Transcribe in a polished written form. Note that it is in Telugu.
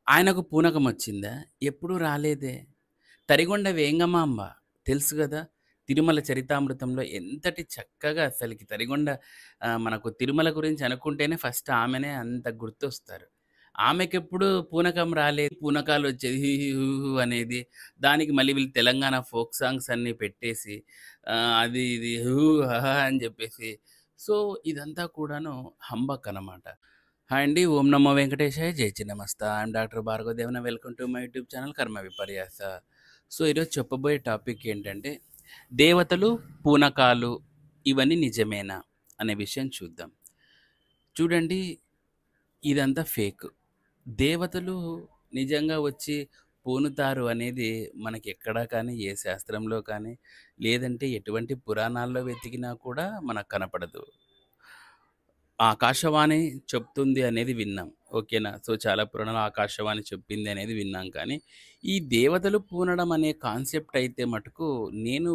ఆయనకు పూనకమొచ్చిందా? ఎప్పుడూ రాలేదే. తరిగొండ వేంగమాంబ తెలుసు గదా! తిరుమల చరితామృతంలో ఎంతటి చక్కగా అసలకి తరిగొండ మనకు తిరుమల గురించి అనుకుంటేనే ఫస్ట్ ఆమెనే అంత గుర్తొస్తారు. ఆమెకెప్పుడు పూనకం రాలేదు. పూనకాలొచ్చేది. హి హి హూ హూ అనేది. దానికి మళ్ళీ వీళ్ళు తెలంగాణ ఫోక్ సాంగ్స్ అన్నీ పెట్టేసి అది ఇది హూ హాహా అని జెప్పేసి సో, ఇదంతా కూడాను హంబక్ అనమాట. హాయ్ అండి. ఓం నమో వెంకటేశాయ. జై Chinnamasta. I'm doctor Bhargava Devana. Welcome to my YouTube channel Karma Viparyasa. So, ఈరోజు చెప్పబోయే టాపిక్ ఏంటంటే, దేవతలు, పూనకాలు ఇవన్నీ నిజమేనా? అనే విషయం చూద్దాం. చూడండి, ఇదంతా ఫేక్. దేవతలు నిజంగా వచ్చి పూనుతారు అనేది మనకెక్కడా కానీ, ఏ శాస్త్రంలో కానీ, లేదంటే ఎటువంటి పురాణాల్లో వెతికినా కూడా మనకు కనపడదు. ఆకాశవాణి చెప్తుంది అనేది విన్నాం. ఓకేనా. సో, చాలా పురాణాలు ఆకాశవాణి చెప్పింది అనేది విన్నాం. కానీ, ఈ దేవతలు పూనడం అనే కాన్సెప్ట్ అయితే మటుకు నేను